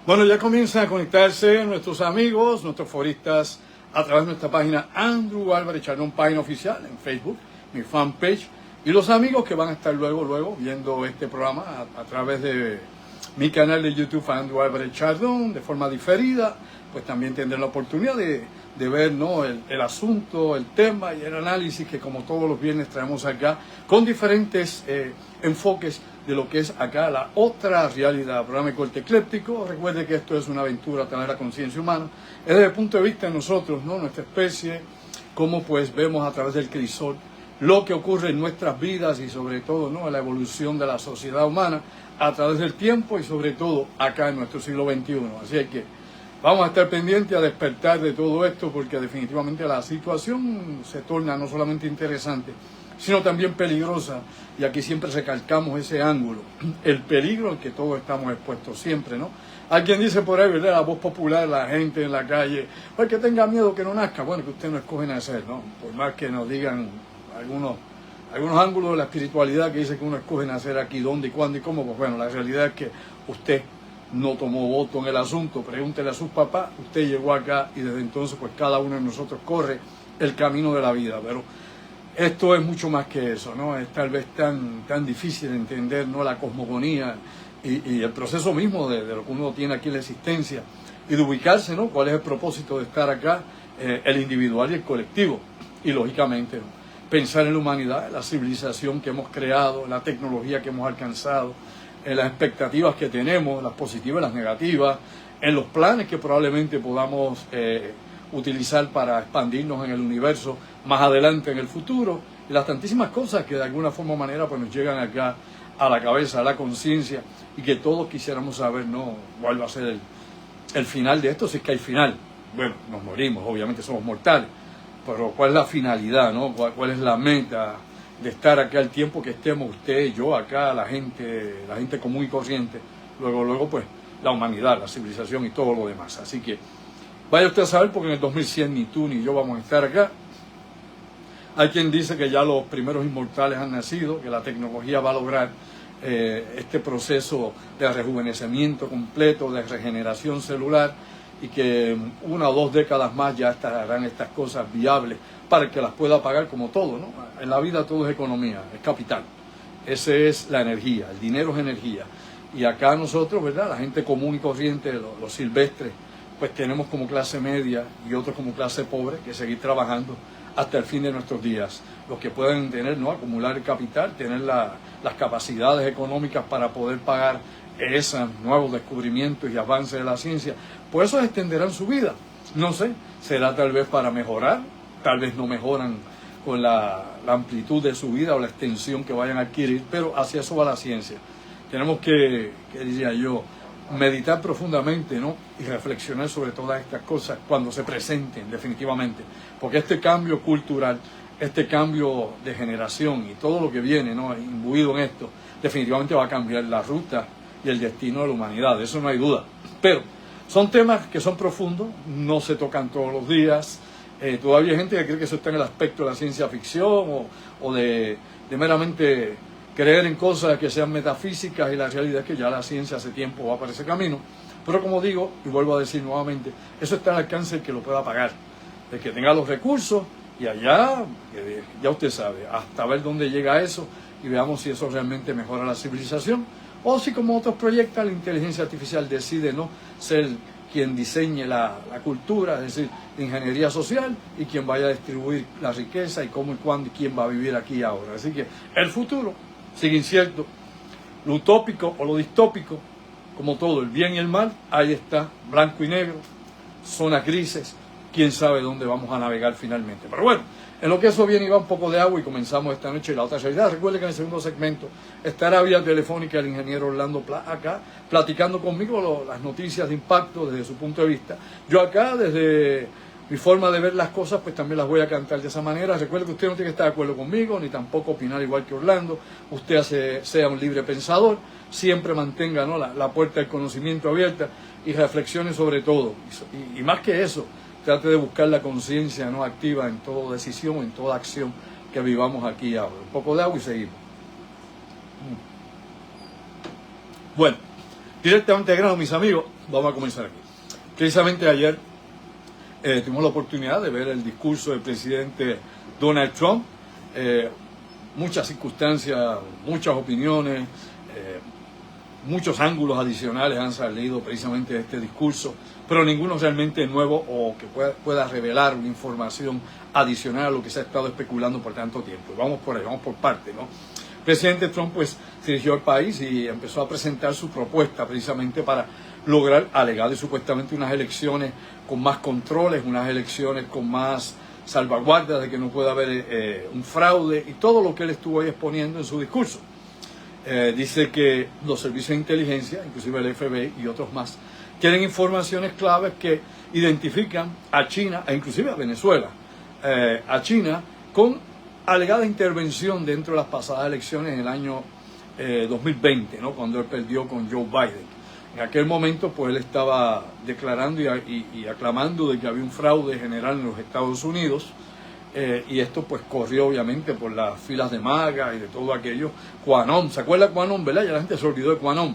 Bueno, ya comienzan a conectarse nuestros amigos, nuestros foristas, a través de nuestra página Andrew Álvarez Chardón, página oficial en Facebook, mi fanpage, y los amigos que van a estar luego viendo este programa a través de mi canal de YouTube Andrew Álvarez Chardón, de forma diferida, pues también tendrán la oportunidad de ver, ¿no?, el asunto, el tema y el análisis que como todos los viernes traemos acá con diferentes enfoques de lo que es acá la otra realidad. Programa de corte ecléptico. Recuerde que esto es una aventura a tener la conciencia humana. Es desde el punto de vista de nosotros, ¿no?, nuestra especie, cómo pues vemos a través del crisol lo que ocurre en nuestras vidas y sobre todo, ¿no?, la evolución de la sociedad humana a través del tiempo y sobre todo acá en nuestro siglo XXI. Así que vamos a estar pendientes a despertar de todo esto porque definitivamente la situación se torna no solamente interesante, sino también peligrosa, y aquí siempre recalcamos ese ángulo, el peligro al que todos estamos expuestos siempre, ¿no? Hay quien dice por ahí, ¿verdad?, la voz popular, la gente en la calle, pues que tenga miedo que no nazca. Bueno, que usted no escoge nacer, ¿no? Por más que nos digan algunos ángulos de la espiritualidad que dice que uno escoge nacer aquí, dónde y cuándo y cómo, pues bueno, la realidad es que usted no tomó voto en el asunto. Pregúntele a sus papás, usted llegó acá y desde entonces pues cada uno de nosotros corre el camino de la vida, pero esto es mucho más que eso, ¿no? Es tal vez tan difícil de entender, ¿no?, la cosmogonía y el proceso mismo de lo que uno tiene aquí en la existencia y de ubicarse, ¿no? ¿Cuál es el propósito de estar acá? El individual y el colectivo. Y lógicamente, ¿no?, pensar en la humanidad, en la civilización que hemos creado, en la tecnología que hemos alcanzado, en las expectativas que tenemos, las positivas y las negativas, en los planes que probablemente podamos utilizar para expandirnos en el universo más adelante en el futuro, y las tantísimas cosas que de alguna forma o manera pues nos llegan acá a la cabeza, a la conciencia, y que todos quisiéramos saber, ¿no?, cuál va a ser el final de esto, si es que hay final. Bueno, nos morimos, obviamente somos mortales, pero ¿cuál es la finalidad, ¿no? ¿Cuál es la meta de estar acá el tiempo que estemos usted, yo acá, la gente común y corriente, luego pues la humanidad, la civilización y todo lo demás? Así que vaya usted a saber, porque en el 2100 ni tú ni yo vamos a estar acá. Hay quien dice que ya los primeros inmortales han nacido, que la tecnología va a lograr este proceso de rejuvenecimiento completo, de regeneración celular, y que 1 o 2 décadas más ya estarán estas cosas viables para el que las pueda pagar, como todo, ¿no? En la vida todo es economía, es capital. Esa es la energía, el dinero es energía. Y acá nosotros, ¿verdad?, la gente común y corriente, los silvestres, pues tenemos como clase media y otros como clase pobre que seguir trabajando hasta el fin de nuestros días. Los que pueden tener, ¿no?, acumular el capital, tener las capacidades económicas para poder pagar esos nuevos descubrimientos y avances de la ciencia, pues esos extenderán su vida. No sé, será tal vez para mejorar, tal vez no mejoran con la amplitud de su vida o la extensión que vayan a adquirir, pero hacia eso va la ciencia. Tenemos que diría yo, meditar profundamente, ¿no?, y reflexionar sobre todas estas cosas cuando se presenten definitivamente, porque este cambio cultural, este cambio de generación y todo lo que viene, ¿no?, imbuido en esto, definitivamente va a cambiar la ruta y el destino de la humanidad, de eso no hay duda. Pero son temas que son profundos, no se tocan todos los días. Todavía hay gente que cree que eso está en el aspecto de la ciencia ficción o de meramente creer en cosas que sean metafísicas, y la realidad es que ya la ciencia hace tiempo va por ese camino. Pero como digo, y vuelvo a decir nuevamente, eso está al alcance del que lo pueda pagar, de que tenga los recursos, y allá, ya usted sabe, hasta ver dónde llega eso y veamos si eso realmente mejora la civilización, o si, como otros proyectan, la inteligencia artificial decide no ser quien diseñe la cultura, es decir, la ingeniería social, y quien vaya a distribuir la riqueza y cómo y cuándo y quién va a vivir aquí y ahora. Así que el futuro sigue incierto. Lo utópico o lo distópico, como todo, el bien y el mal, ahí está, blanco y negro, zonas grises, quién sabe dónde vamos a navegar finalmente. Pero bueno, en lo que eso viene y va un poco de agua, y comenzamos esta noche la otra realidad. Recuerde que en el segundo segmento estará vía telefónica el ingeniero Orlando acá, platicando conmigo las noticias de impacto desde su punto de vista. Yo acá, desde mi forma de ver las cosas, pues también las voy a cantar de esa manera. Recuerde que usted no tiene que estar de acuerdo conmigo, ni tampoco opinar igual que Orlando. Usted sea un libre pensador, siempre mantenga, ¿no?, la puerta del conocimiento abierta y reflexione sobre todo. Y más que eso, trate de buscar la conciencia, ¿no?, activa en toda decisión, en toda acción que vivamos aquí ahora. Un poco de agua y seguimos. Bueno, directamente al grano, mis amigos, vamos a comenzar aquí. Precisamente ayer tuvimos la oportunidad de ver el discurso del presidente Donald Trump. Muchas circunstancias, muchas opiniones, muchos ángulos adicionales han salido precisamente de este discurso, pero ninguno realmente nuevo o que pueda revelar una información adicional a lo que se ha estado especulando por tanto tiempo. Vamos por ahí, vamos por parte, ¿no? El presidente Trump pues se dirigió al país y empezó a presentar su propuesta precisamente para lograr, alegado y supuestamente, unas elecciones con más controles, unas elecciones con más salvaguardas de que no pueda haber un fraude y todo lo que él estuvo ahí exponiendo en su discurso. Dice que los servicios de inteligencia, inclusive el FBI y otros más, tienen informaciones claves que identifican a China e inclusive a Venezuela, a China con alegada intervención dentro de las pasadas elecciones en el año 2020, ¿no? Cuando él perdió con Joe Biden. En aquel momento pues él estaba declarando y aclamando de que había un fraude general en los Estados Unidos. Y esto pues corrió obviamente por las filas de MAGA y de todo aquello. QAnon, ¿se acuerda de QAnon, verdad? Ya la gente se olvidó de QAnon.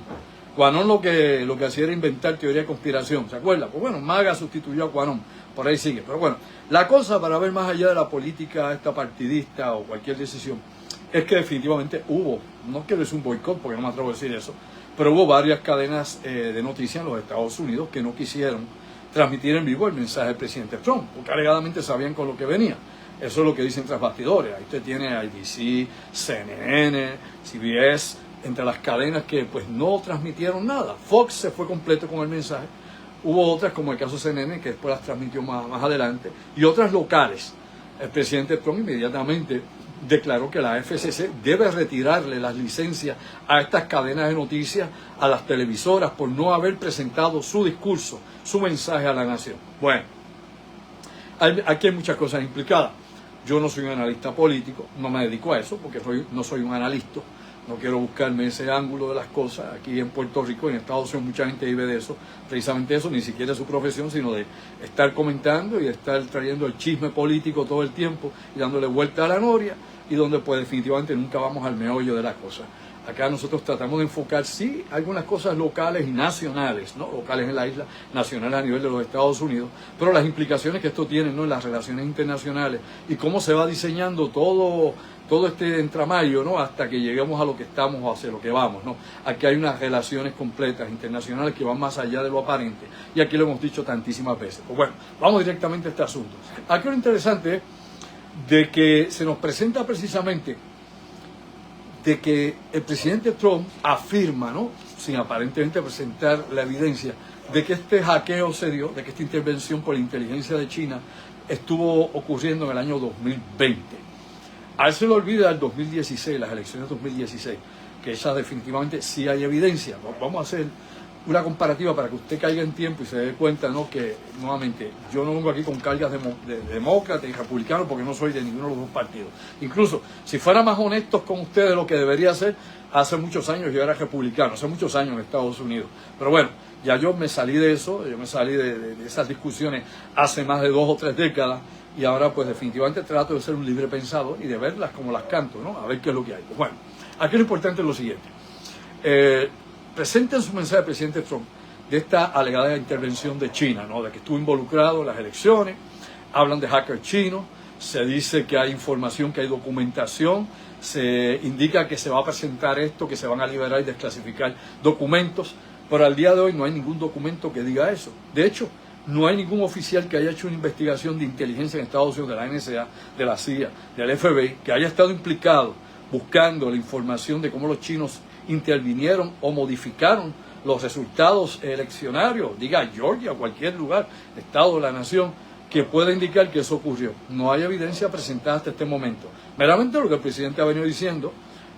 QAnon lo que hacía era inventar teoría de conspiración, ¿se acuerda? Pues bueno, MAGA sustituyó a QAnon, por ahí sigue. Pero bueno, la cosa, para ver más allá de la política esta partidista o cualquier decisión, es que definitivamente hubo, no quiero decir un boicot porque no me atrevo a decir eso, pero hubo varias cadenas de noticias en los Estados Unidos que no quisieron transmitir en vivo el mensaje del presidente Trump, porque alegadamente sabían con lo que venía. Eso es lo que dicen tras bastidores. Ahí usted tiene ABC, CNN, CBS, entre las cadenas que pues no transmitieron nada. Fox se fue completo con el mensaje. Hubo otras, como el caso de CNN, que después las transmitió más adelante, y otras locales. El presidente Trump inmediatamente declaró que la FCC debe retirarle las licencias a estas cadenas de noticias, a las televisoras, por no haber presentado su discurso, su mensaje a la nación. Bueno, aquí hay muchas cosas implicadas. Yo no soy un analista político, no me dedico a eso porque no soy un analista, no quiero buscarme ese ángulo de las cosas. Aquí en Puerto Rico, en Estados Unidos, mucha gente vive de eso, precisamente eso, ni siquiera de su profesión, sino de estar comentando y de estar trayendo el chisme político todo el tiempo y dándole vuelta a la noria, y donde pues definitivamente nunca vamos al meollo de las cosas. Acá nosotros tratamos de enfocar, sí, algunas cosas locales y nacionales, ¿no? Locales en la isla, nacionales a nivel de los Estados Unidos, pero las implicaciones que esto tiene, ¿no?, en las relaciones internacionales y cómo se va diseñando todo este entramayo, ¿no?, hasta que lleguemos a lo que estamos o hacia lo que vamos, ¿no? Aquí hay unas relaciones completas internacionales que van más allá de lo aparente, y aquí lo hemos dicho tantísimas veces. Pues bueno, vamos directamente a este asunto. Aquí lo interesante es de que se nos presenta precisamente de que el presidente Trump afirma, ¿no?, sin aparentemente presentar la evidencia, de que este hackeo se dio, de que esta intervención por la inteligencia de China estuvo ocurriendo en el año 2020. A él se le olvida el 2016, las elecciones de 2016, que esas definitivamente sí hay evidencia. Vamos a hacer una comparativa para que usted caiga en tiempo y se dé cuenta, ¿no?, que nuevamente yo no vengo aquí con cargas de demócrata y republicano porque no soy de ninguno de los dos partidos. Incluso si fuera más honestos con ustedes de lo que debería ser, hace muchos años yo era republicano, hace muchos años en Estados Unidos. Pero bueno, ya yo me salí de eso, yo me salí de esas discusiones hace más de 2 o 3 décadas, y ahora pues definitivamente trato de ser un libre pensador y de verlas como las canto, ¿no?, a ver qué es lo que hay. Pues bueno, aquí lo importante es lo siguiente. Presenta en su mensaje el presidente Trump de esta alegada intervención de China, ¿no?, de que estuvo involucrado en las elecciones. Hablan de hackers chinos, se dice que hay información, que hay documentación, se indica que se va a presentar esto, que se van a liberar y desclasificar documentos, pero al día de hoy no hay ningún documento que diga eso. De hecho, no hay ningún oficial que haya hecho una investigación de inteligencia en Estados Unidos, de la NSA, de la CIA, del FBI, que haya estado implicado buscando la información de cómo los chinos intervinieron o modificaron los resultados eleccionarios, diga Georgia o cualquier lugar, estado de la nación, que pueda indicar que eso ocurrió. No hay evidencia presentada hasta este momento. Meramente lo que el presidente ha venido diciendo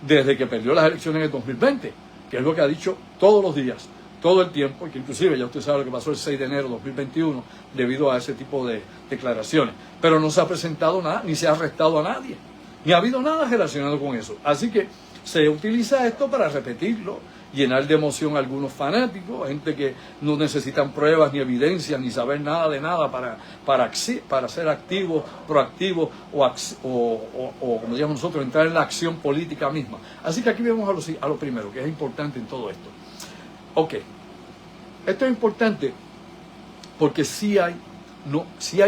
desde que perdió las elecciones en el 2020, que es lo que ha dicho todos los días, todo el tiempo, y que inclusive ya usted sabe lo que pasó el 6 de enero de 2021 debido a ese tipo de declaraciones. Pero no se ha presentado nada, ni se ha arrestado a nadie, ni ha habido nada relacionado con eso. Así que se utiliza esto para repetirlo, llenar de emoción a algunos fanáticos, gente que no necesitan pruebas ni evidencias ni saber nada de nada para ser activos, proactivos o como digamos nosotros, entrar en la acción política misma. Así que aquí vemos a lo primero, que es importante en todo esto. Ok, esto es importante porque sí hay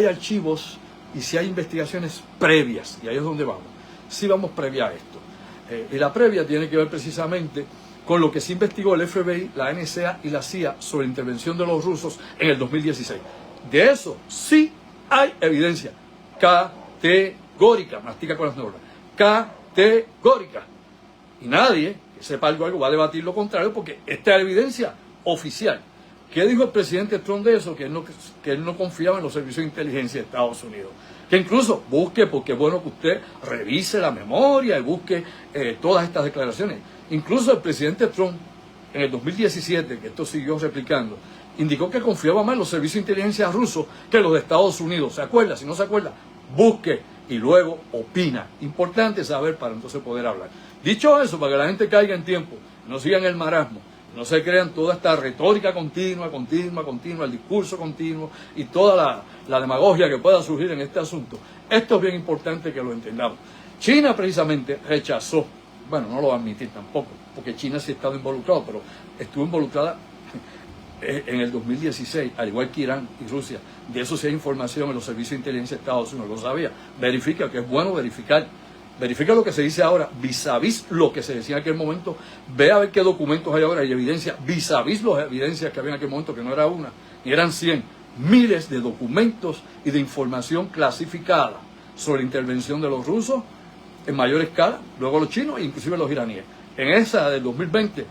archivos y sí hay investigaciones previas, y ahí es donde vamos. Sí vamos previa a esto. Y la previa tiene que ver precisamente con lo que se investigó el FBI, la NSA y la CIA sobre la intervención de los rusos en el 2016. De eso sí hay evidencia categórica, mastica con las neuronas, categórica. Y nadie que sepa algo va a debatir lo contrario porque esta es evidencia oficial. ¿Qué dijo el presidente Trump de eso? Que él no confiaba en los servicios de inteligencia de Estados Unidos. Que incluso busque, porque es bueno que usted revise la memoria y busque todas estas declaraciones. Incluso el presidente Trump, en el 2017, que esto siguió replicando, indicó que confiaba más en los servicios de inteligencia rusos que los de Estados Unidos. ¿Se acuerda? Si no se acuerda, busque y luego opina. Importante saber para entonces poder hablar. Dicho eso, para que la gente caiga en tiempo, no sigan el marasmo, no se crean toda esta retórica continua, el discurso continuo y toda la demagogia que pueda surgir en este asunto. Esto es bien importante que lo entendamos. China precisamente rechazó, bueno, no lo va a admitir tampoco, porque China sí ha estado involucrado, pero estuvo involucrada en el 2016, al igual que Irán y Rusia. De eso sí hay información en los servicios de inteligencia de Estados Unidos, lo sabía. Verifica, que es bueno verificar. Verifica lo que se dice ahora, vis a vis lo que se decía en aquel momento. Ve a ver qué documentos hay ahora y evidencia, vis a vis las evidencias que había en aquel momento, que no era una, ni eran 100, miles de documentos y de información clasificada sobre la intervención de los rusos en mayor escala, luego los chinos e inclusive los iraníes. En esa del 2020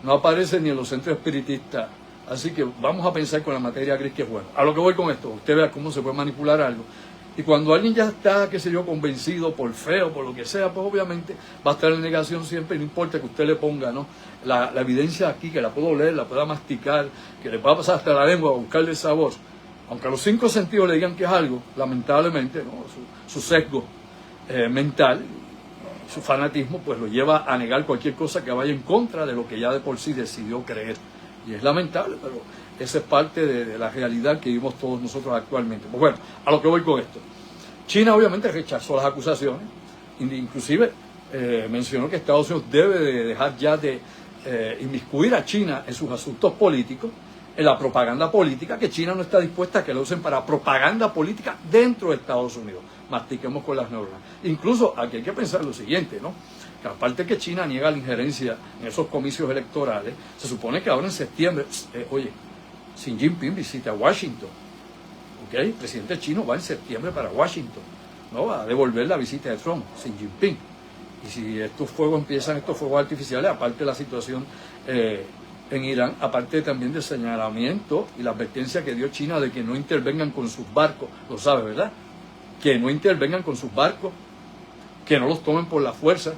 no aparece ni en los centros espiritistas. Así que vamos a pensar con la materia gris que es bueno. A lo que voy con esto, usted vea cómo se puede manipular algo. Y cuando alguien ya está, qué sé yo, convencido por fe o por lo que sea, pues obviamente va a estar en negación siempre, y no importa que usted le ponga, ¿no?, la evidencia aquí, que la pueda oler, la pueda masticar, que le pueda pasar hasta la lengua a buscarle el sabor. Aunque a los 5 sentidos le digan que es algo, lamentablemente, ¿no?, su sesgo mental, su fanatismo, pues lo lleva a negar cualquier cosa que vaya en contra de lo que ya de por sí decidió creer. Y es lamentable, pero esa es parte de la realidad que vivimos todos nosotros actualmente. Pues bueno, a lo que voy con esto. China obviamente rechazó las acusaciones, inclusive mencionó que Estados Unidos debe de dejar ya de inmiscuir a China en sus asuntos políticos, en la propaganda política, que China no está dispuesta a que lo usen para propaganda política dentro de Estados Unidos. Mastiquemos con las neuronas. Incluso aquí hay que pensar lo siguiente, ¿no?, que aparte que China niega la injerencia en esos comicios electorales, se supone que ahora en septiembre, oye, Xi Jinping visita Washington, ¿ok? El presidente chino va en septiembre para Washington, ¿no? Va a devolver la visita de Trump, Xi Jinping. Y si estos fuegos artificiales, aparte de la situación en Irán, aparte también del señalamiento y la advertencia que dio China de que no intervengan con sus barcos, lo sabe, ¿verdad? Que no intervengan con sus barcos, que no los tomen por la fuerza,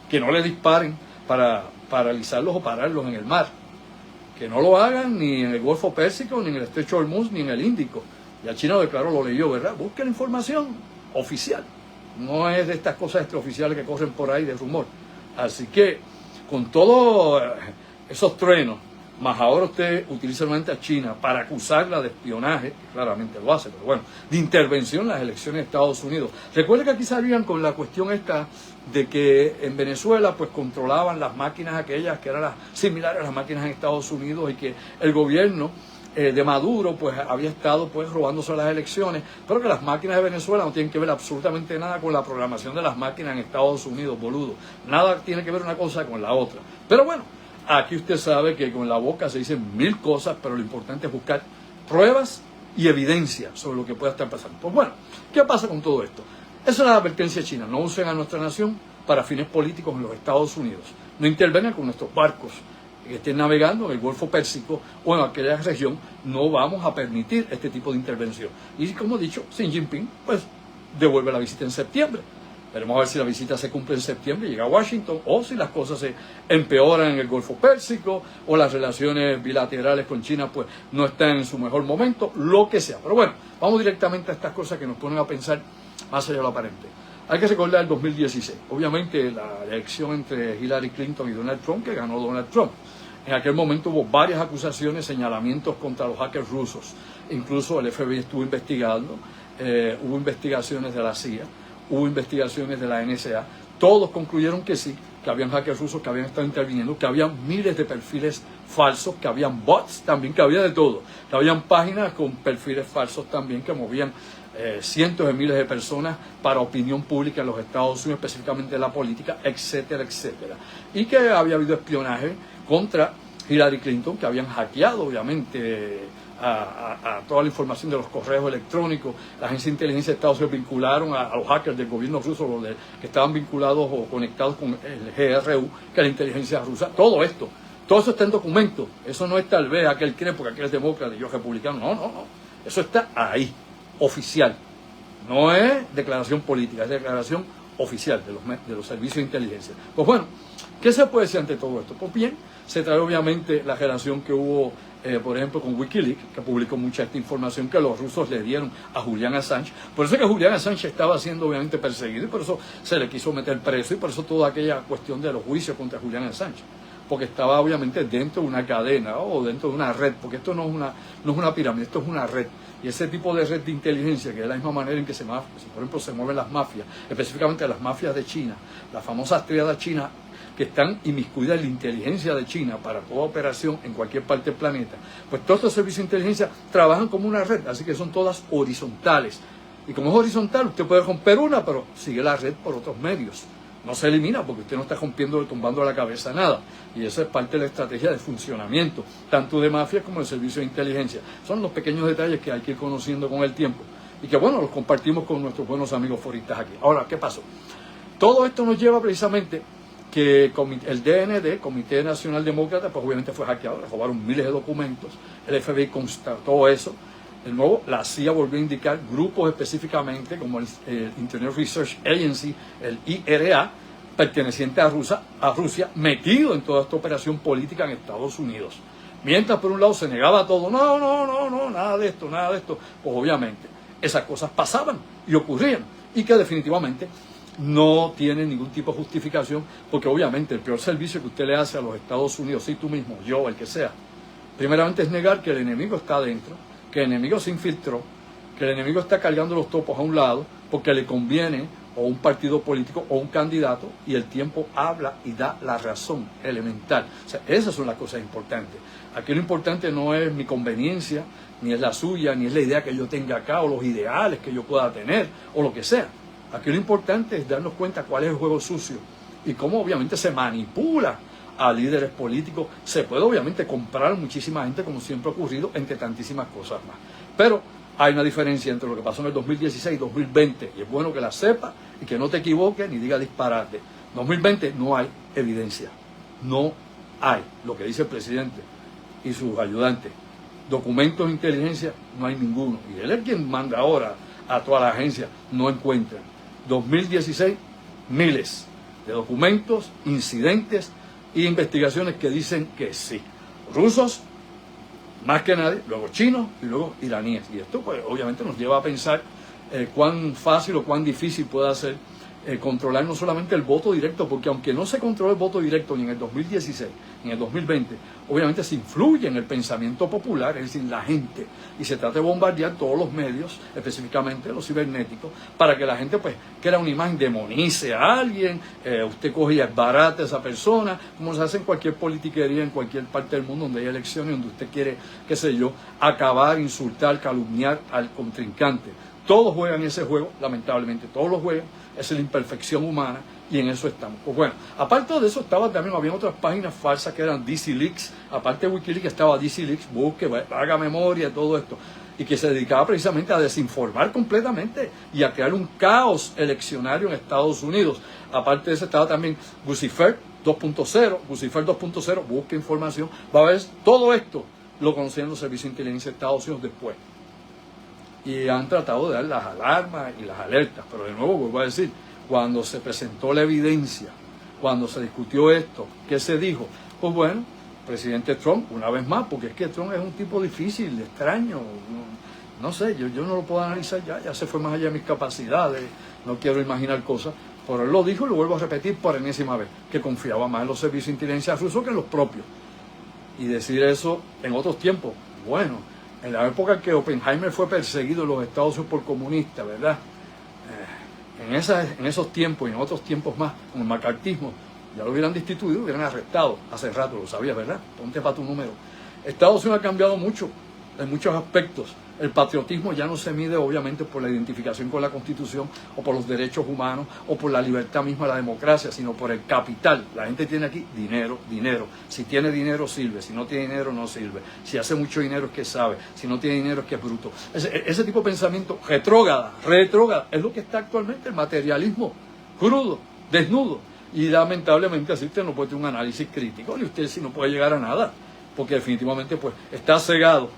que no le disparen para paralizarlos o pararlos en el mar, que no lo hagan ni en el Golfo Pérsico, ni en el Estrecho de Hormuz, ni en el Índico. Ya China lo declaró, lo leyó, ¿verdad? Busque la información oficial, no es de estas cosas extraoficiales que corren por ahí de rumor. Así que, con todos esos truenos, más ahora usted utiliza nuevamente a China para acusarla de espionaje, que claramente lo hace, pero bueno, de intervención en las elecciones de Estados Unidos. Recuerde que aquí salían con la cuestión esta de que en Venezuela pues controlaban las máquinas aquellas que eran similares a las máquinas en Estados Unidos, y que el gobierno de Maduro pues había estado pues robándose las elecciones, pero que las máquinas de Venezuela no tienen que ver absolutamente nada con la programación de las máquinas en Estados Unidos, boludo. Nada tiene que ver una cosa con la otra. Pero bueno, aquí usted sabe que con la boca se dicen 1000 cosas, pero lo importante es buscar pruebas y evidencia sobre lo que pueda estar pasando. Pues bueno, ¿qué pasa con todo esto? Esa es la advertencia china. No usen a nuestra nación para fines políticos en los Estados Unidos. No intervengan con nuestros barcos que estén navegando en el Golfo Pérsico o en aquella región. No vamos a permitir este tipo de intervención. Y como he dicho, Xi Jinping pues devuelve la visita en septiembre. Veremos a ver si la visita se cumple en septiembre y llega a Washington, o si las cosas se empeoran en el Golfo Pérsico, o las relaciones bilaterales con China pues no están en su mejor momento, lo que sea. Pero bueno, vamos directamente a estas cosas que nos ponen a pensar más allá de lo aparente. Hay que recordar el 2016, obviamente la elección entre Hillary Clinton y Donald Trump, que ganó Donald Trump. En aquel momento hubo varias acusaciones, señalamientos contra los hackers rusos. Incluso el FBI estuvo investigando, hubo investigaciones de la CIA, hubo investigaciones de la NSA. Todos concluyeron que sí, que habían hackers rusos que habían estado interviniendo, que habían miles de perfiles falsos, que habían bots también, que había de todo, que habían páginas con perfiles falsos también que movían cientos de miles de personas para opinión pública en los Estados Unidos, específicamente la política, etcétera, etcétera. Y que había habido espionaje contra Hillary Clinton, que habían hackeado obviamente a toda la información de los correos electrónicos. La agencia de inteligencia de Estados Unidos vincularon a los hackers del gobierno ruso, que estaban vinculados o conectados con el GRU, que es la inteligencia rusa. Todo eso está en documento. Eso no es tal vez aquel cree porque aquel es demócrata y yo republicano. No. Eso está ahí, oficial. No es declaración política, es declaración oficial de los servicios de inteligencia. Pues bueno, ¿qué se puede decir ante todo esto? Pues bien, se trae obviamente la relación que hubo, por ejemplo, con Wikileaks, que publicó mucha esta información que los rusos le dieron a Julian Assange. Por eso es que Julian Assange estaba siendo obviamente perseguido y por eso se le quiso meter preso y por eso toda aquella cuestión de los juicios contra Julian Assange. Porque estaba obviamente dentro de una cadena o dentro de una red, porque esto no es una pirámide, esto es una red. Y ese tipo de red de inteligencia, que es la misma manera en que por ejemplo, se mueven las mafias, específicamente las mafias de China, las famosas tríadas chinas, que están inmiscuidas en la inteligencia de China para toda operación en cualquier parte del planeta, pues todos estos servicios de inteligencia trabajan como una red, así que son todas horizontales. Y como es horizontal, usted puede romper una, pero sigue la red por otros medios. No se elimina porque usted no está rompiendo, tumbando la cabeza nada. Y eso es parte de la estrategia de funcionamiento, tanto de mafias como de servicios de inteligencia. Son los pequeños detalles que hay que ir conociendo con el tiempo. Y que bueno, los compartimos con nuestros buenos amigos foristas aquí. Ahora, ¿qué pasó? Todo esto nos lleva precisamente que el DND, Comité Nacional Demócrata, pues obviamente fue hackeado, le robaron miles de documentos, el FBI constató eso. De nuevo, la CIA volvió a indicar grupos específicamente como el Internet Research Agency, el IRA, perteneciente a Rusia, metido en toda esta operación política en Estados Unidos. Mientras por un lado se negaba todo, no, nada de esto, pues obviamente esas cosas pasaban y ocurrían y que definitivamente no tiene ningún tipo de justificación, porque obviamente el peor servicio que usted le hace a los Estados Unidos, si tú mismo, yo, el que sea, primeramente es negar que el enemigo está adentro, que el enemigo se infiltró, que el enemigo está cargando los topos a un lado porque le conviene o un partido político o un candidato y el tiempo habla y da la razón elemental. O sea, esas son las cosas importantes. Aquí lo importante no es mi conveniencia, ni es la suya, ni es la idea que yo tenga acá o los ideales que yo pueda tener o lo que sea. Aquí lo importante es darnos cuenta cuál es el juego sucio y cómo obviamente se manipula a líderes políticos. Se puede obviamente comprar muchísima gente, como siempre ha ocurrido, entre tantísimas cosas más. Pero hay una diferencia entre lo que pasó en el 2016 y 2020, y es bueno que la sepa y que no te equivoques ni diga disparate. 2020 no hay evidencia, no hay, lo que dice el presidente y sus ayudantes. Documentos de inteligencia no hay ninguno, y él es quien manda ahora a toda la agencia, no encuentran. 2016, miles de documentos, incidentes e investigaciones que dicen que sí. Rusos, más que nadie, luego chinos y luego iraníes. Y esto pues obviamente nos lleva a pensar cuán fácil o cuán difícil puede ser controlar no solamente el voto directo, porque aunque no se controle el voto directo ni en el 2016 ni en el 2020, obviamente se influye en el pensamiento popular, es decir, la gente, y se trata de bombardear todos los medios, específicamente los cibernéticos, para que la gente pues crea una imagen, demonice a alguien, usted coge y esbarate a esa persona, como se hace en cualquier politiquería, en cualquier parte del mundo donde hay elecciones, donde usted quiere, qué sé yo, acabar, insultar, calumniar al contrincante. Todos juegan ese juego, lamentablemente, todos lo juegan, es la imperfección humana y en eso estamos. Pues bueno, aparte de eso había otras páginas falsas que eran DC Leaks, aparte de Wikileaks estaba DC Leaks, busque, haga memoria, todo esto, y que se dedicaba precisamente a desinformar completamente y a crear un caos eleccionario en Estados Unidos. Aparte de eso estaba también Guccifer 2.0, busque información, va a ver todo esto, lo conocían los servicios de inteligencia de Estados Unidos después. Y han tratado de dar las alarmas y las alertas, pero de nuevo vuelvo a decir, cuando se presentó la evidencia, cuando se discutió esto, ¿qué se dijo? Pues bueno, presidente Trump, una vez más, porque es que Trump es un tipo difícil, extraño, no sé, yo no lo puedo analizar ya se fue más allá de mis capacidades, no quiero imaginar cosas, pero él lo dijo y lo vuelvo a repetir por enésima vez, que confiaba más en los servicios de inteligencia rusos que en los propios. Y decir eso en otros tiempos, bueno, en la época en que Oppenheimer fue perseguido en los Estados Unidos por comunistas, ¿verdad? En esos tiempos y en otros tiempos más, con el macartismo, ya lo hubieran destituido, lo hubieran arrestado hace rato, lo sabías, ¿verdad? Ponte para tu número. Estados Unidos ha cambiado mucho en muchos aspectos. El patriotismo ya no se mide obviamente por la identificación con la Constitución o por los derechos humanos o por la libertad misma de la democracia, sino por el capital. La gente tiene aquí dinero, dinero. Si tiene dinero sirve, si no tiene dinero no sirve. Si hace mucho dinero es que sabe, si no tiene dinero es que es bruto. Ese tipo de pensamiento retrógrada, es lo que está actualmente el materialismo crudo, desnudo. Y lamentablemente así usted no puede tener un análisis crítico, ni usted sí no puede llegar a nada, porque definitivamente pues está cegado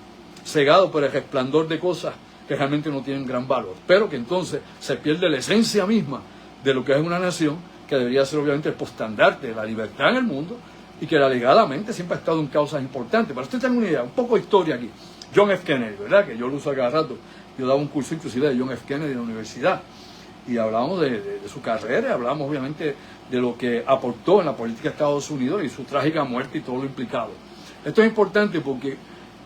por el resplandor de cosas que realmente no tienen gran valor, pero que entonces se pierde la esencia misma de lo que es una nación, que debería ser obviamente el postandarte de la libertad en el mundo, y que alegadamente siempre ha estado en causas importantes. Para usted tener una idea, un poco de historia aquí. John F. Kennedy, ¿verdad? Que yo lo uso a cada rato. Yo daba un curso inclusive de John F. Kennedy en la universidad, y hablábamos de su carrera, hablábamos obviamente de lo que aportó en la política de Estados Unidos y su trágica muerte y todo lo implicado. Esto es importante porque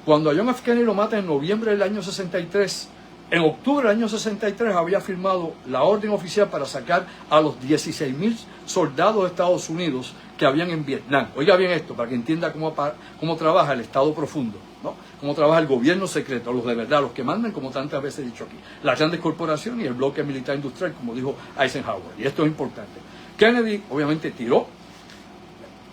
cuando a John F. Kennedy lo matan en noviembre del año 63, en octubre del año 63 había firmado la orden oficial para sacar a los 16,000 soldados de Estados Unidos que habían en Vietnam. Oiga bien esto, para que entienda cómo trabaja el Estado profundo, ¿no? Cómo trabaja el gobierno secreto, los de verdad, los que mandan, como tantas veces he dicho aquí, las grandes corporaciones y el bloque militar industrial, como dijo Eisenhower. Y esto es importante. Kennedy, obviamente,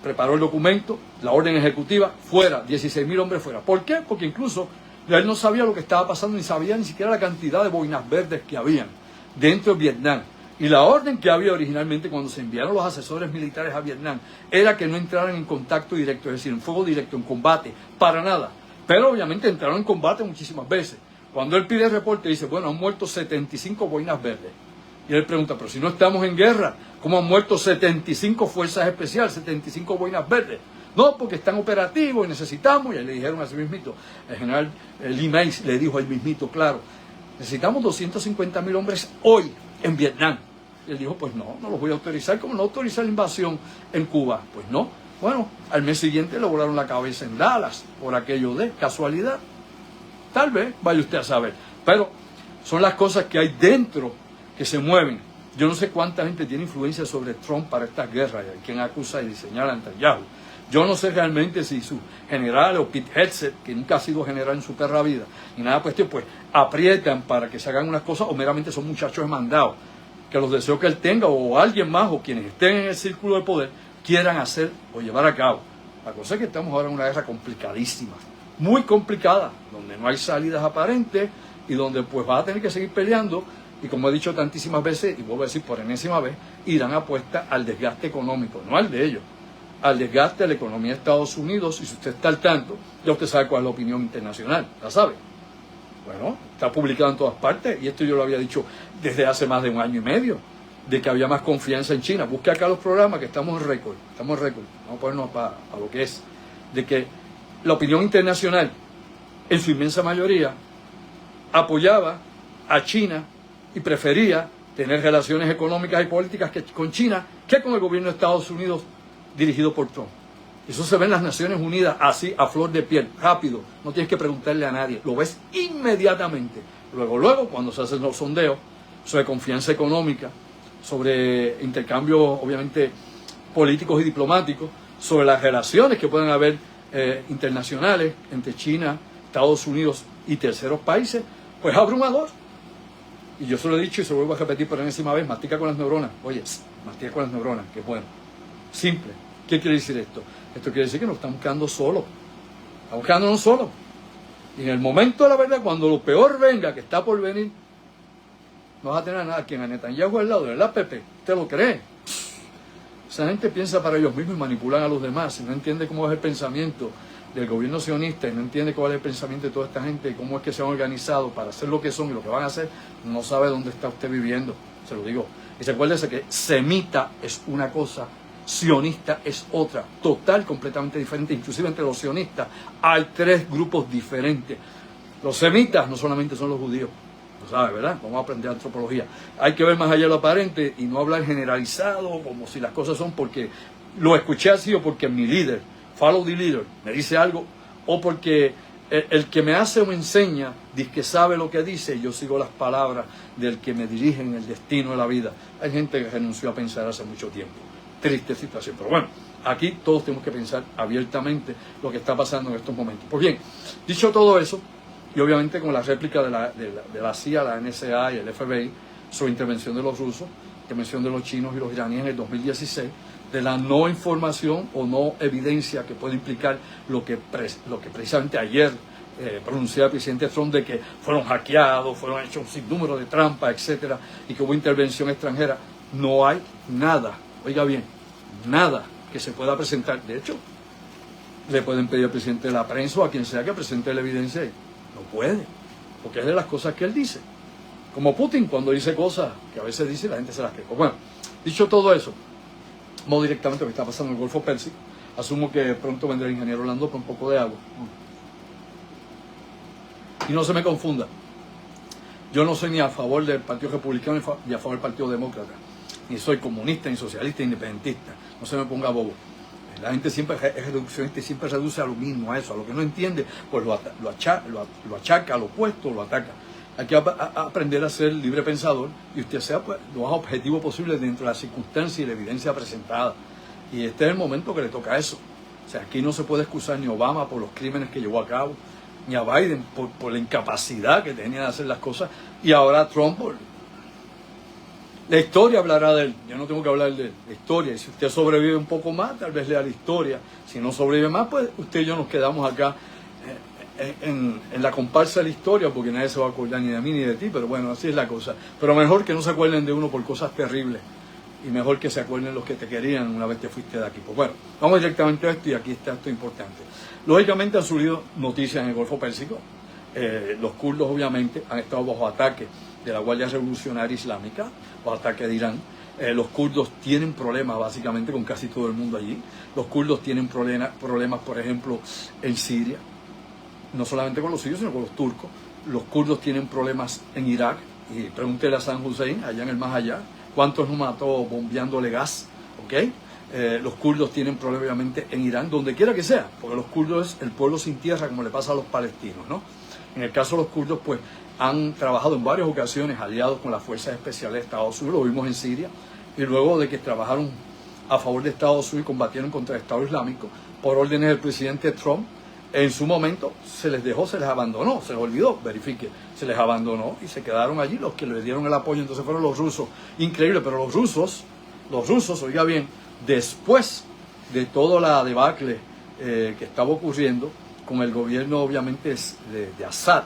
preparó el documento, la orden ejecutiva, fuera, 16,000 hombres fuera. ¿Por qué? Porque incluso él no sabía lo que estaba pasando, ni sabía ni siquiera la cantidad de boinas verdes que habían dentro de Vietnam. Y la orden que había originalmente cuando se enviaron los asesores militares a Vietnam era que no entraran en contacto directo, es decir, en fuego directo, en combate, para nada. Pero obviamente entraron en combate muchísimas veces. Cuando él pide el reporte, dice, bueno, han muerto 75 boinas verdes. Y él pregunta, pero si no estamos en guerra, ¿cómo han muerto 75 fuerzas especiales, 75 boinas verdes? No, porque están operativos y necesitamos, y ahí le dijeron a sí mismito, el general Lee Mays le dijo a él mismito, claro, necesitamos 250,000 hombres hoy en Vietnam. Y él dijo, pues no los voy a autorizar, como no autorizar la invasión en Cuba. Pues no. Bueno, al mes siguiente le volaron la cabeza en Dallas, por aquello de casualidad. Tal vez, vaya usted a saber. Pero son las cosas que hay dentro que se mueven. Yo no sé cuánta gente tiene influencia sobre Trump para estas guerras, y hay quien acusa y señala a Netanyahu. Yo no sé realmente si su general o Pete Hegseth, que nunca ha sido general en su perra vida, y nada cuestión, pues aprietan para que se hagan unas cosas, o meramente son muchachos mandados, que los deseos que él tenga, o alguien más, o quienes estén en el círculo de poder, quieran hacer o llevar a cabo. La cosa es que estamos ahora en una guerra complicadísima, muy complicada, donde no hay salidas aparentes, y donde pues va a tener que seguir peleando, y como he dicho tantísimas veces, y vuelvo a decir por enésima vez, irán apuesta al desgaste económico, no al de ellos, al desgaste de la economía de Estados Unidos. Y si usted está al tanto, ya usted sabe cuál es la opinión internacional, ¿la sabe? Bueno, está publicado en todas partes, y esto yo lo había dicho desde hace más de un año y medio, de que había más confianza en China. Busque acá los programas, que estamos en récord, vamos a ponernos para lo que es, de que la opinión internacional, en su inmensa mayoría, apoyaba a China y prefería tener relaciones económicas y políticas con China que con el gobierno de Estados Unidos dirigido por Trump. Eso se ve en las Naciones Unidas así, a flor de piel, rápido, no tienes que preguntarle a nadie, lo ves inmediatamente. Luego, cuando se hacen los sondeos sobre confianza económica, sobre intercambios, obviamente, políticos y diplomáticos, sobre las relaciones que pueden haber internacionales entre China, Estados Unidos y terceros países, pues abrumador. Y yo se lo he dicho y se lo vuelvo a repetir por enésima vez, mastica con las neuronas. Oye, mastica con las neuronas, que es bueno. Simple. ¿Qué quiere decir esto? Esto quiere decir que nos estamos quedando solos. Estamos quedándonos solos. Y en el momento de la verdad, cuando lo peor venga, que está por venir, no vas a tener a nada. Quien a Netanyahu al lado, de la PP, ¿usted lo cree? Esa gente piensa para ellos mismos y manipulan a los demás. Y no entiende cómo es el pensamiento del gobierno sionista, y no entiende cuál es el pensamiento de toda esta gente, y cómo es que se han organizado para hacer lo que son y lo que van a hacer. No sabe dónde está usted viviendo, se lo digo. Y recuérdese que semita es una cosa, sionista es otra, total, completamente diferente. Inclusive entre los sionistas hay 3 grupos diferentes. Los semitas no solamente son los judíos, lo sabe, ¿verdad? Vamos a aprender antropología. Hay que ver más allá de lo aparente y no hablar generalizado como si las cosas son porque lo escuché así, o porque mi líder, follow the leader, me dice algo, o porque el que me hace o me enseña dice que sabe lo que dice, y yo sigo las palabras del que me dirige en el destino de la vida. Hay gente que renunció a pensar hace mucho tiempo. triste situación. Pero bueno, aquí todos tenemos que pensar abiertamente lo que está pasando en estos momentos. Pues bien, dicho todo eso, y obviamente con la réplica de la CIA, la NSA y el FBI sobre intervención de los rusos, intervención de los chinos y los iraníes en el 2016, de la no información o no evidencia que puede implicar lo que precisamente ayer pronunciaba el presidente Trump, de que fueron hackeados, fueron hechos un sinnúmero de trampas, etcétera, y que hubo intervención extranjera. No hay nada, oiga bien, nada que se pueda presentar. De hecho, le pueden pedir al presidente de la prensa o a quien sea que presente la evidencia y no puede, porque es de las cosas que él dice. Como Putin, cuando dice cosas que a veces dice y la gente se las cree. Bueno, dicho todo eso, vamos directamente a lo que está pasando en el Golfo Pérsico. Asumo que pronto vendrá el ingeniero Orlando con un poco de agua. Y no se me confunda, yo no soy ni a favor del Partido Republicano ni a favor del Partido Demócrata, ni soy comunista, ni socialista, ni independentista. No se me ponga bobo. La gente siempre es reduccionista y siempre reduce a lo mismo, a eso, a lo que no entiende, pues lo achaca al opuesto, lo ataca. Hay que aprender a ser libre pensador y usted sea pues, lo más objetivo posible dentro de las circunstancias y la evidencia presentada. Y este es el momento que le toca eso. O sea, aquí no se puede excusar ni Obama por los crímenes que llevó a cabo, ni a Biden por la incapacidad que tenía de hacer las cosas, y ahora Trump la historia hablará de él. Yo no tengo que hablar de la historia, y si usted sobrevive un poco más, tal vez lea la historia. Si no sobrevive más, pues usted y yo nos quedamos acá en la comparsa de la historia, porque nadie se va a acordar ni de mí ni de ti, pero bueno, así es la cosa. Pero mejor que no se acuerden de uno por cosas terribles, y mejor que se acuerden los que te querían una vez te fuiste de aquí. Pues bueno, vamos directamente a esto, y aquí está esto importante. Lógicamente han surgido noticias en el Golfo Pérsico. Los kurdos obviamente han estado bajo ataque de la Guardia Revolucionaria Islámica, bajo ataque de Irán. Los kurdos tienen problemas básicamente con casi todo el mundo allí. Los kurdos tienen problemas, por ejemplo, en Siria, no solamente con los sirios, sino con los turcos. Los kurdos tienen problemas en Irak, y pregúntele a Saddam Hussein, allá en el más allá, cuántos nos mató bombeándole gas, ¿ok? Los kurdos tienen problemas obviamente en Irán, donde quiera que sea, porque los kurdos es el pueblo sin tierra, como le pasa a los palestinos, ¿no? En el caso de los kurdos, pues, han trabajado en varias ocasiones aliados con las fuerzas especiales de Estados Unidos, lo vimos en Siria, y luego de que trabajaron a favor de Estados Unidos y combatieron contra el Estado Islámico, por órdenes del presidente Trump, en su momento se les dejó, se les abandonó, se les olvidó, verifique, se les abandonó y se quedaron allí los que le dieron el apoyo. Entonces fueron los rusos. Increíble, pero los rusos, oiga bien, después de toda la debacle que estaba ocurriendo con el gobierno obviamente de Assad,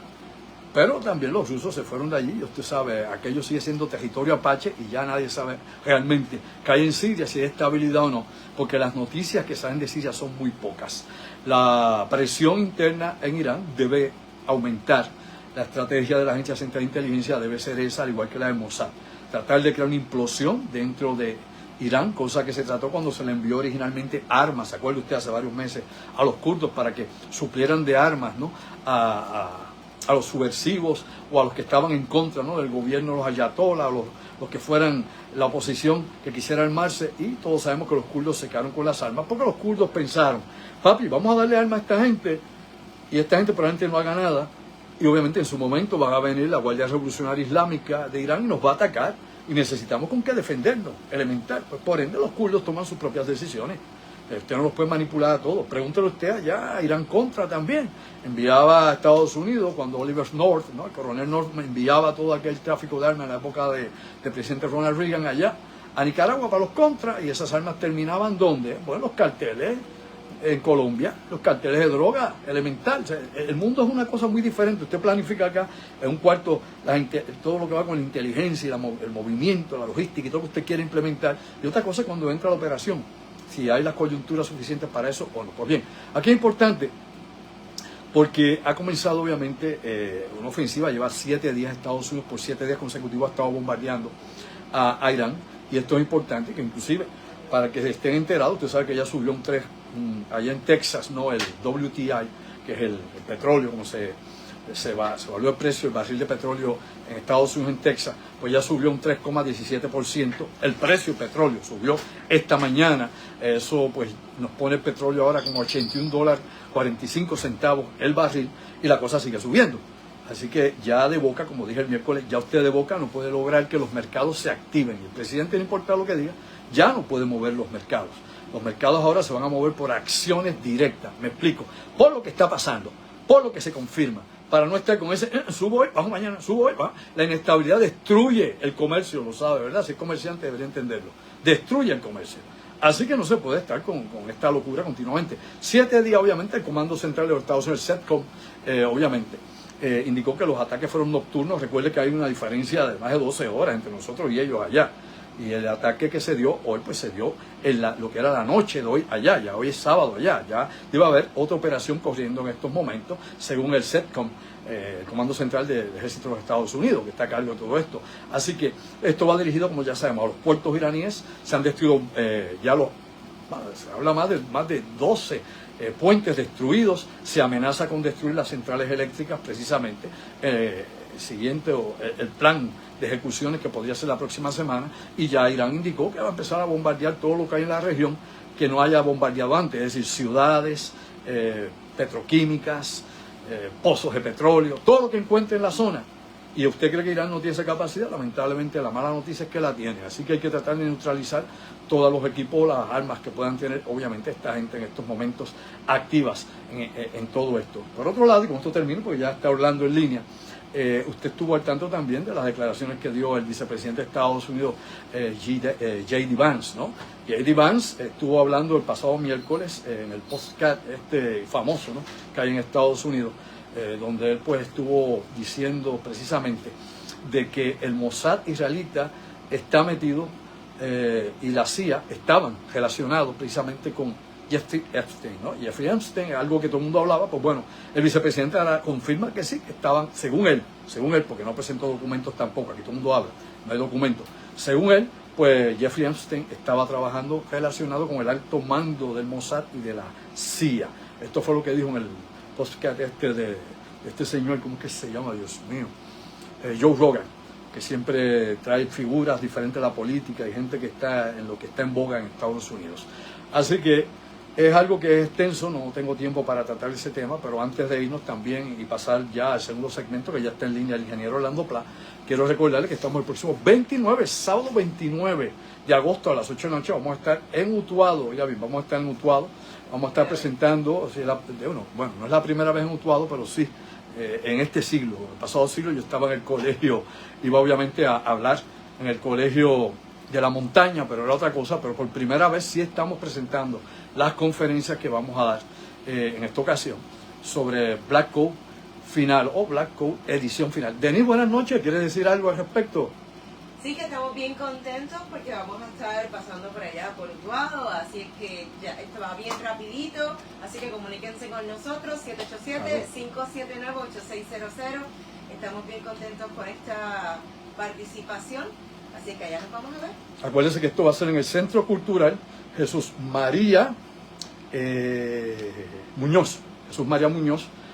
pero también los rusos se fueron de allí, y usted sabe, aquello sigue siendo territorio apache y ya nadie sabe realmente qué hay en Siria, si hay estabilidad o no, porque las noticias que salen de Siria son muy pocas. La presión interna en Irán debe aumentar. La estrategia de la Agencia Central de Inteligencia debe ser esa, al igual que la de Mossad. Tratar de crear una implosión dentro de Irán, cosa que se trató cuando se le envió originalmente armas, ¿se acuerda usted? Hace varios meses a los kurdos para que suplieran de armas, ¿no? A los subversivos o a los que estaban en contra, ¿no? Del gobierno, los ayatolás, los que fueran la oposición que quisiera armarse, y todos sabemos que los kurdos se quedaron con las armas, porque los kurdos pensaron, papi, vamos a darle armas a esta gente, y esta gente probablemente no haga nada, y obviamente en su momento va a venir la Guardia Revolucionaria Islámica de Irán y nos va a atacar, y necesitamos con qué defendernos, elemental. Pues por ende los kurdos toman sus propias decisiones. Usted no los puede manipular a todos. Pregúntele usted allá, Irán Contra también. Enviaba a Estados Unidos, cuando Oliver North, ¿no? El coronel North, enviaba todo aquel tráfico de armas en la época del presidente Ronald Reagan allá, a Nicaragua para los contras, y esas armas terminaban ¿dónde? Bueno, los carteles en Colombia, los carteles de droga, elemental. O sea, el mundo es una cosa muy diferente. Usted planifica acá en un cuarto todo lo que va con la inteligencia, y el movimiento, la logística y todo lo que usted quiere implementar, y otra cosa es cuando entra la operación, si hay las coyunturas suficientes para eso o no. Pues bien, aquí es importante porque ha comenzado obviamente una ofensiva, lleva 7 días Estados Unidos, por 7 días consecutivos ha estado bombardeando a Irán, y esto es importante, que inclusive para que estén enterados, usted sabe que ya subió allá en Texas, ¿no? El WTI, que es el petróleo, como se volvió el precio del barril de petróleo en Estados Unidos, en Texas, pues ya subió un 3,17%. El precio del petróleo subió esta mañana. Eso pues nos pone el petróleo ahora como $81.45 el barril, y la cosa sigue subiendo. Así que ya de boca, como dije el miércoles, ya usted de boca no puede lograr que los mercados se activen. Y el presidente, no importa lo que diga, ya no puede mover los mercados. Los mercados ahora se van a mover por acciones directas. Me explico. Por lo que está pasando, por lo que se confirma. Para no estar con ese, subo hoy, bajo mañana, subo hoy, bajo. La inestabilidad destruye el comercio, lo sabe, ¿verdad? Si es comerciante debería entenderlo. Destruye el comercio. Así que no se puede estar con esta locura continuamente. 7 días, obviamente, el Comando Central de los Estados Unidos, el CENTCOM, obviamente, indicó que los ataques fueron nocturnos. Recuerde que hay una diferencia de más de 12 horas entre nosotros y ellos allá. Y el ataque que se dio hoy, pues se dio en lo que era la noche de hoy allá. Ya hoy es sábado allá. Ya iba a haber otra operación corriendo en estos momentos, según el CENTCOM, el Comando Central del Ejército de los Estados Unidos, que está a cargo de todo esto. Así que esto va dirigido, como ya sabemos, a los puertos iraníes. Se han destruido se habla más de 12 puentes destruidos. Se amenaza con destruir las centrales eléctricas, precisamente. El plan de ejecuciones que podría ser la próxima semana, y ya Irán indicó que va a empezar a bombardear todo lo que hay en la región que no haya bombardeado antes, es decir, ciudades, petroquímicas, pozos de petróleo, todo lo que encuentre en la zona. ¿Y usted cree que Irán no tiene esa capacidad? Lamentablemente la mala noticia es que la tiene, así que hay que tratar de neutralizar todos los equipos, las armas que puedan tener, obviamente, esta gente en estos momentos activas en todo esto. Por otro lado, y con esto termino, porque ya está Orlando en línea, usted estuvo al tanto también de las declaraciones que dio el vicepresidente de Estados Unidos, J.D. Vance, ¿no? J.D. Vance estuvo hablando el pasado miércoles en el podcast famoso, ¿no?, que hay en Estados Unidos, donde él pues estuvo diciendo precisamente de que el Mossad israelita está metido y la CIA estaban relacionados precisamente con Jeffrey Epstein, ¿no? Jeffrey Epstein, algo que todo el mundo hablaba. Pues bueno, el vicepresidente ahora confirma que sí, que estaban, según él, porque no presentó documentos tampoco, aquí todo el mundo habla, no hay documentos. Según él, pues Jeffrey Epstein estaba trabajando relacionado con el alto mando del Mossad y de la CIA. Esto fue lo que dijo en el podcast de este señor, ¿cómo que se llama? Dios mío, Joe Rogan, que siempre trae figuras diferentes de la política y gente que está en lo que está en boga en Estados Unidos. Así que es algo que es extenso, no tengo tiempo para tratar ese tema, pero antes de irnos también y pasar ya al segundo segmento, que ya está en línea el ingeniero Orlando Pla, quiero recordarles que estamos el próximo 29, sábado 29 de agosto a las 8 de la noche, vamos a estar en Utuado, ya bien, vamos a estar en Utuado, vamos a estar presentando, bueno, no es la primera vez en Utuado, pero sí, en este siglo, el pasado siglo yo estaba en el colegio, iba obviamente a hablar en el colegio de la montaña, pero era otra cosa, pero por primera vez sí estamos presentando las conferencias que vamos a dar en esta ocasión sobre Black Code final o Black Code edición final. Denis, buenas noches, ¿quieres decir algo al respecto? Sí, que estamos bien contentos porque vamos a estar pasando por allá por Utuado, así es que ya esto va bien rapidito, así que comuníquense con nosotros, 787-579-8600. Estamos bien contentos con esta participación, así que allá nos vamos a ver. Acuérdense que esto va a ser en el Centro Cultural Jesús María Muñoz,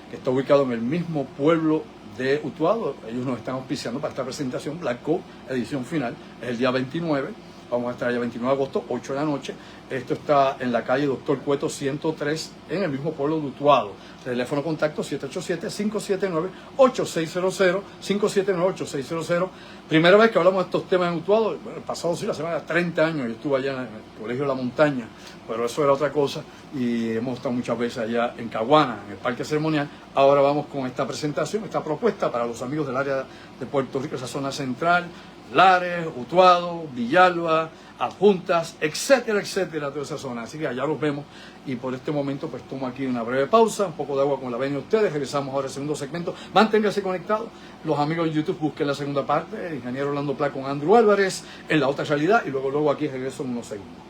que está ubicado en el mismo pueblo de Utuado. Ellos nos están auspiciando para esta presentación, Black Code, edición final, es el día 29, vamos a estar allá 29 de agosto, 8 de la noche. Esto está en la calle Doctor Cueto 103, en el mismo pueblo de Utuado. Teléfono contacto 787-579-8600, 579-8600. Primera vez que hablamos de estos temas en Utuado, bueno, el pasado sí, la semana, 30 años, yo estuve allá en el Colegio de la Montaña, pero eso era otra cosa, y hemos estado muchas veces allá en Caguana, en el Parque Ceremonial. Ahora vamos con esta presentación, esta propuesta para los amigos del área de Puerto Rico, esa zona central, Lares, Utuado, Villalba, Adjuntas, etcétera, etcétera, toda esa zona. Así que allá los vemos, y por este momento pues tomo aquí una breve pausa, un poco de agua con la venia de ustedes. Regresamos ahora al segundo segmento. Manténganse conectados. Los amigos de YouTube busquen la segunda parte, el ingeniero Orlando Pla con Andrew Álvarez en La Otra Realidad, y luego aquí regreso en unos segundos.